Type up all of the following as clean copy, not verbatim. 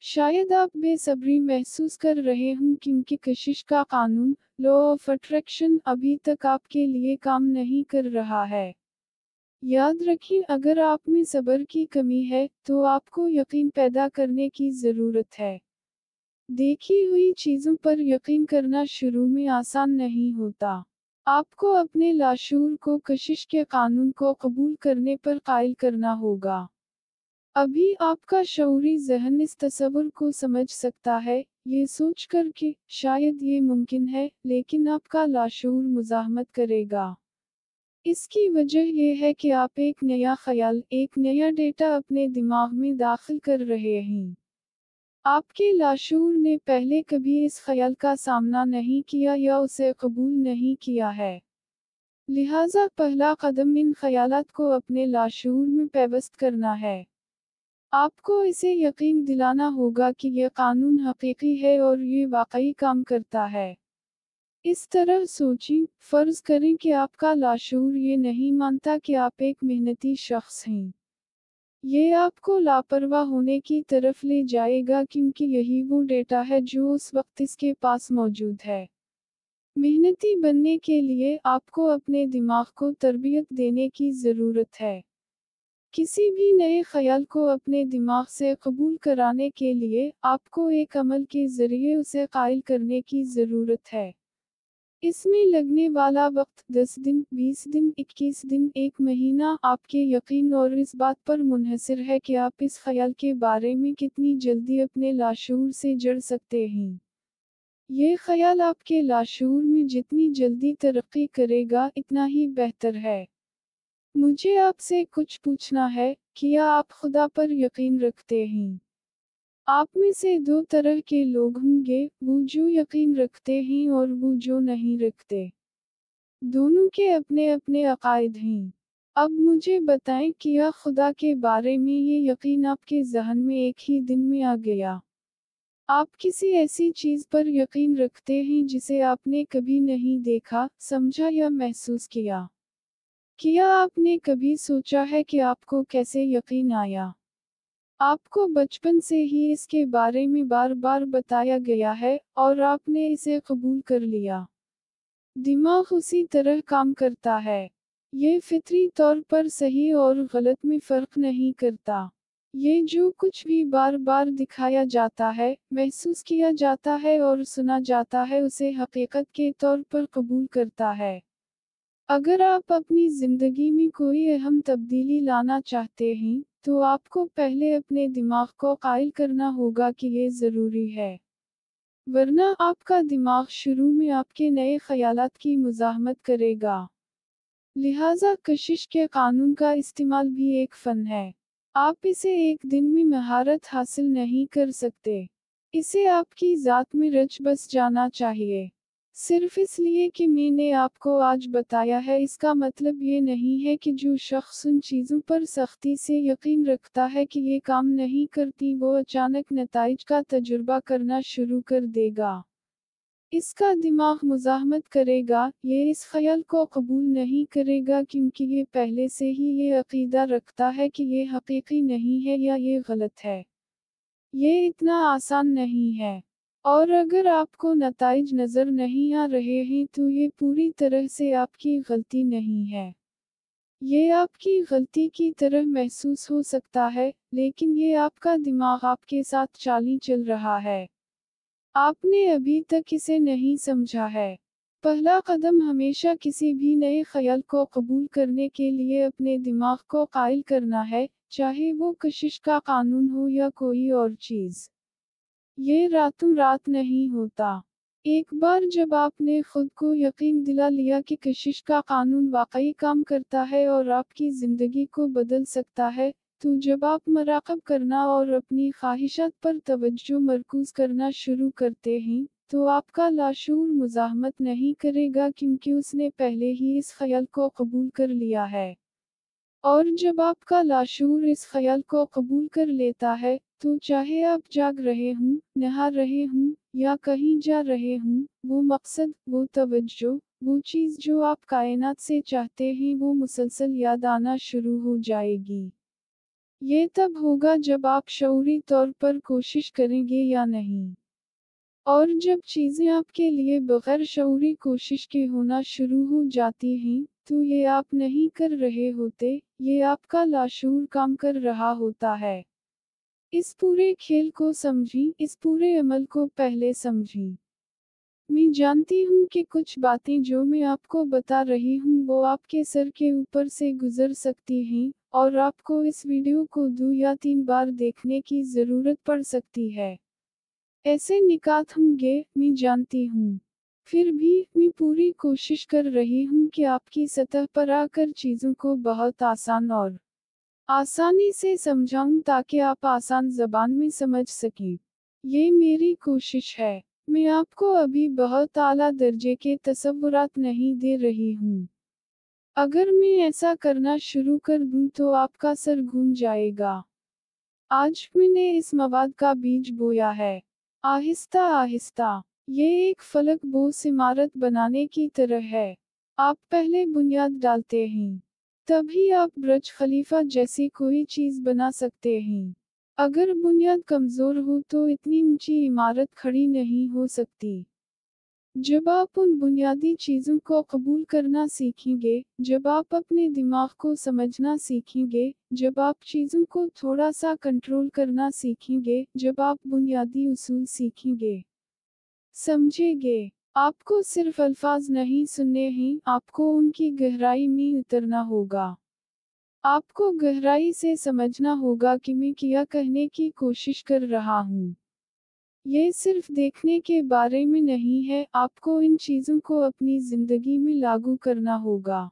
शायद आप बेसब्री महसूस कर रहे हों क्योंकि कशिश का कानून, लॉ ऑफ अट्रैक्शन, अभी तक आपके लिए काम नहीं कर रहा है। याद रखें, अगर आप में सब्र की कमी है, तो आपको यकीन पैदा करने की ज़रूरत है। देखी हुई चीज़ों पर यकीन करना शुरू में आसान नहीं होता। आपको अपने लाशूर को कशिश के कानून को कबूल करने पर कायल करना होगा। अभी आपका शऊरी ज़हन इस तस्वुर को समझ सकता है, ये सोचकर कि शायद ये मुमकिन है, लेकिन आपका लाशूर मुज़ाहमत करेगा। इसकी वजह यह है कि आप एक नया ख़याल, एक नया डेटा अपने दिमाग में दाखिल कर रहे हैं। आपके लाशूर ने पहले कभी इस ख़याल का सामना नहीं किया या उसे कबूल नहीं किया है। लिहाजा पहला कदम इन ख़यालात को अपने लाशूर में पेवस्त करना है। आपको इसे यकीन दिलाना होगा कि यह कानून हकीकी है और ये वाकई काम करता है। इस तरह सोचें, फ़र्ज़ करें कि आपका लाशूर ये नहीं मानता कि आप एक मेहनती शख्स हैं। ये आपको लापरवाह होने की तरफ ले जाएगा क्योंकि यही वो डेटा है जो उस वक्त इसके पास मौजूद है। मेहनती बनने के लिए आपको अपने दिमाग को तरबियत देने की ज़रूरत है। किसी भी नए ख़याल को अपने दिमाग से कबूल कराने के लिए आपको एक अमल के ज़रिए उसे कायल करने की ज़रूरत है। इसमें लगने वाला वक्त 10 दिन, 20 दिन, 21 दिन, 1 महीना आपके यकीन और इस बात पर मुनहसर है कि आप इस ख़याल के बारे में कितनी जल्दी अपने लाशूर से जुड़ सकते हैं। ये ख़याल आपके लाशूर में जितनी जल्दी तरक्की करेगा, इतना ही बेहतर है। मुझे आपसे कुछ पूछना है, क्या आप खुदा पर यकीन रखते हैं? आप में से दो तरह के लोग होंगे, वो जो यकीन रखते हैं और वो जो नहीं रखते। दोनों के अपने अपने अकायद हैं। अब मुझे बताएं, क्या खुदा के बारे में ये यकीन आपके ज़हन में एक ही दिन में आ गया? आप किसी ऐसी चीज़ पर यकीन रखते हैं जिसे आपने कभी नहीं देखा, समझा या महसूस किया? क्या आपने कभी सोचा है कि आपको कैसे यकीन आया? आपको बचपन से ही इसके बारे में बार बार बताया गया है, और आपने इसे कबूल कर लिया। दिमाग उसी तरह काम करता है। ये फितरी तौर पर सही और गलत में फ़र्क नहीं करता। ये जो कुछ भी बार बार दिखाया जाता है, महसूस किया जाता है और सुना जाता है, उसे हकीकत के तौर पर कबूल करता है। अगर आप अपनी ज़िंदगी में कोई अहम तब्दीली लाना चाहते हैं, तो आपको पहले अपने दिमाग को कायल करना होगा कि ये ज़रूरी है। वरना आपका दिमाग शुरू में आपके नए ख़यालात की मुज़ाहमत करेगा। लिहाजा कशिश के कानून का इस्तेमाल भी एक फ़न है। आप इसे एक दिन में महारत हासिल नहीं कर सकते। इसे आपकी ज़ात में रच बस जाना चाहिए। सिर्फ इसलिए कि मैंने आपको आज बताया है, इसका मतलब ये नहीं है कि जो शख्स उन चीज़ों पर सख्ती से यकीन रखता है कि ये काम नहीं करती, वो अचानक नताइज का तजुर्बा करना शुरू कर देगा। इसका दिमाग मुज़ाहमत करेगा, ये इस ख़याल को कबूल नहीं करेगा क्योंकि ये पहले से ही ये अक़ीदा रखता है कि ये हकीकी नहीं है या ये गलत है। ये इतना आसान नहीं है। और अगर आपको नताइज नज़र नहीं आ रहे हैं तो ये पूरी तरह से आपकी गलती नहीं है। ये आपकी गलती की तरह महसूस हो सकता है, लेकिन ये आपका दिमाग आपके साथ चाली चल रहा है। आपने अभी तक इसे नहीं समझा है। पहला कदम हमेशा किसी भी नए ख़याल को कबूल करने के लिए अपने दिमाग को कायल करना है, चाहे वो कशिश का कानून हो या कोई और चीज़। ये रातों रात नहीं होता। एक बार जब आपने खुद को यकीन दिला लिया कि कशिश का कानून वाकई काम करता है और आपकी ज़िंदगी को बदल सकता है, तो जब आप मराक़ब करना और अपनी ख्वाहिशात पर तवज्जो मरकूज़ करना शुरू करते हैं, तो आपका लाशूर मुज़ाहमत नहीं करेगा क्योंकि उसने पहले ही इस ख़याल को कबूल कर लिया है। और जब आपका लाशूर इस ख़याल को कबूल कर लेता है, तो चाहे आप जाग रहे हों, नहा रहे हों, या कहीं जा रहे हों, वो मकसद, वो तवज्जो, वो चीज़ जो आप कायनात से चाहते हैं, वो मुसलसल याद आना शुरू हो जाएगी। ये तब होगा जब आप शऊरी तौर पर कोशिश करेंगे या नहीं। और जब चीज़ें आपके लिए बगैर शऊरी कोशिश के होना शुरू हो जाती हैं, तो ये आप नहीं कर रहे होते, ये आपका लाशऊर काम कर रहा होता है। इस पूरे खेल को समझी, इस पूरे अमल को पहले समझी। मैं जानती हूँ कि कुछ बातें जो मैं आपको बता रही हूँ वो आपके सर के ऊपर से गुजर सकती हैं, और आपको इस वीडियो को 2 या 3 बार देखने की ज़रूरत पड़ सकती है। ऐसे निकात होंगे, मैं जानती हूँ। फिर भी, मैं पूरी कोशिश कर रही हूँ कि आपकी सतह पर आकर चीज़ों को बहुत आसान और आसानी से समझाऊं ताकि आप आसान ज़बान में समझ सकें। ये मेरी कोशिश है। मैं आपको अभी बहुत आला दर्जे के तसव्वुरात नहीं दे रही हूँ। अगर मैं ऐसा करना शुरू कर दूँ तो आपका सर घूम जाएगा। आज मैंने इस मवाद का बीज बोया है। आहिस्ता आहिस्ता। ये एक फलक बोस इमारत बनाने की तरह है। आप पहले बुनियाद डालते हैं। तभी आप बुर्ज खलीफा जैसी कोई चीज़ बना सकते हैं। अगर बुनियाद कमज़ोर हो तो इतनी ऊंची इमारत खड़ी नहीं हो सकती। जब आप उन बुनियादी चीज़ों को कबूल करना सीखेंगे, जब आप अपने दिमाग को समझना सीखेंगे, जब आप चीज़ों को थोड़ा सा कंट्रोल करना सीखेंगे, जब आप बुनियादी उसूल सीखेंगे, समझेंगे, आपको सिर्फ अल्फाज नहीं सुनने हैं, आपको उनकी गहराई में उतरना होगा। आपको गहराई से समझना होगा कि मैं क्या कहने की कोशिश कर रहा हूँ। ये सिर्फ देखने के बारे में नहीं है, आपको इन चीज़ों को अपनी ज़िंदगी में लागू करना होगा।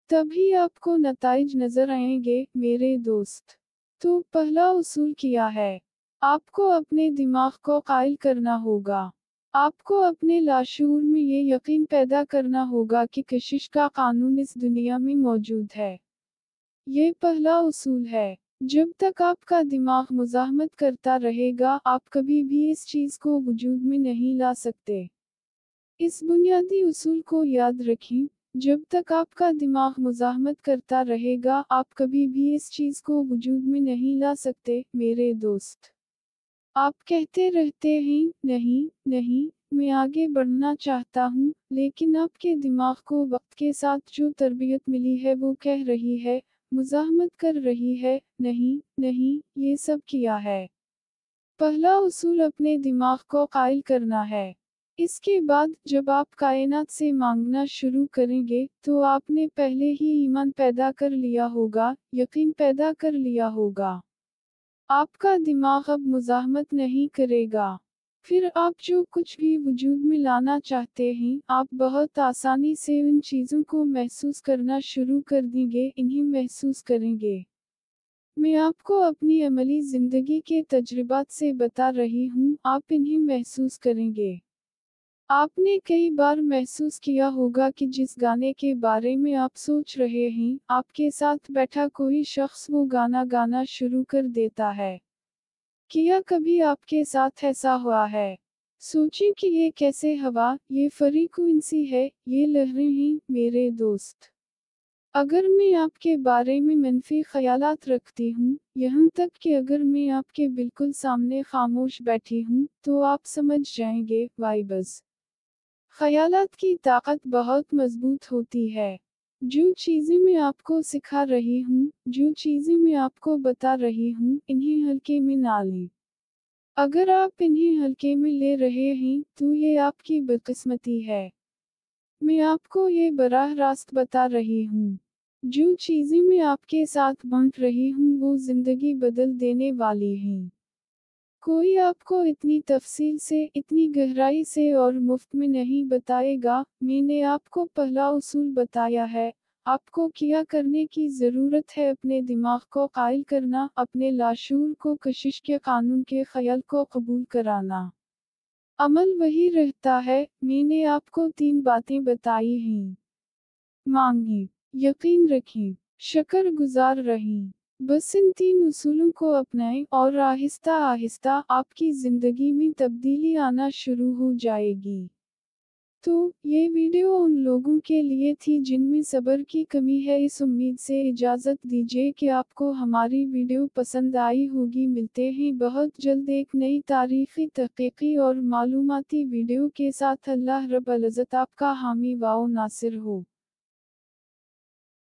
तभी आपको नताइज नज़र आएंगे, मेरे दोस्त। तो पहला उसूल क्या है? आपको अपने दिमाग को कायल करना होगा। आपको अपने लाशूर में ये यकीन पैदा करना होगा कि कशिश का कानून इस दुनिया में मौजूद है। ये पहला उसूल है। जब तक आपका दिमाग मुज़ाहमत करता रहेगा, आप कभी भी इस चीज़ को वजूद में नहीं ला सकते। इस बुनियादी उसूल को याद रखें, जब तक आपका दिमाग मुज़ाहमत करता रहेगा, आप कभी भी इस चीज़ को वजूद में नहीं ला सकते, मेरे दोस्त। आप कहते रहते हैं, नहीं, नहीं, मैं आगे बढ़ना चाहता हूँ, लेकिन आपके दिमाग को वक्त के साथ जो तरबियत मिली है वो कह रही है, मुज़ाहमत कर रही है, नहीं, नहीं, ये सब किया है। पहला उसूल अपने दिमाग को कायल करना है। इसके बाद, जब आप कायनात से मांगना शुरू करेंगे, तो आपने पहले ही ईमान पैदा कर लिया होगा, यकीन पैदा कर लिया होगा। आपका दिमाग अब मुज़ाहमत नहीं करेगा। फिर आप जो कुछ भी वजूद में लाना चाहते हैं, आप बहुत आसानी से उन चीज़ों को महसूस करना शुरू कर देंगे, इन्हें महसूस करेंगे। मैं आपको अपनी अमली ज़िंदगी के तजुर्बात से बता रही हूँ, आप इन्हें महसूस करेंगे। आपने कई बार महसूस किया होगा कि जिस गाने के बारे में आप सोच रहे हैं, आपके साथ बैठा कोई शख्स वो गाना गाना शुरू कर देता है। क्या कभी आपके साथ ऐसा हुआ है? सोचें कि ये कैसे हवा, ये फ्रीक्वेंसी है, ये लहरें हैं, मेरे दोस्त। अगर मैं आपके बारे में मनफी ख्यालात रखती हूँ, यहाँ तक कि अगर मैं आपके बिल्कुल सामने खामोश बैठी हूँ, तो आप समझ जाएंगे, वाइब्स। ख्यालात की ताकत बहुत मजबूत होती है। जो चीज़ें मैं आपको सिखा रही हूँ, जो चीज़ें मैं आपको बता रही हूँ, इन्हें हल्के में ना लें। अगर आप इन्हें हल्के में ले रहे हैं, तो ये आपकी बदकिस्मती है। मैं आपको ये बराह रास्त बता रही हूँ। जो चीज़ें मैं आपके साथ बांट रही हूँ वो ज़िंदगी बदल देने वाली हैं। कोई आपको इतनी तफसील से, इतनी गहराई से और मुफ्त में नहीं बताएगा। मैंने आपको पहला उसूल बताया है। आपको क्या करने की ज़रूरत है? अपने दिमाग को कायल करना, अपने लाशूर को कशिश के कानून के ख्याल को कबूल कराना। अमल वही रहता है। मैंने आपको 3 बातें बताई हैं। मांगें, यकीन रखें, शक्र गुजार रहें। बस इन 3 उसूलों को अपनाएं और आहिस्ता आहिस्ता आपकी ज़िंदगी में तब्दीली आना शुरू हो जाएगी। تو یہ ویڈیو ان لوگوں کے لیے تھی جن میں صبر کی کمی ہے۔ اس امید سے اجازت دیجیے کہ آپ کو ہماری ویڈیو پسند آئی ہوگی۔ ملتے ہیں بہت جلد ایک نئی تاریخی، تحقیقی اور معلوماتی ویڈیو کے ساتھ۔ اللہ رب العزت آپ کا حامی و ناصر ہو۔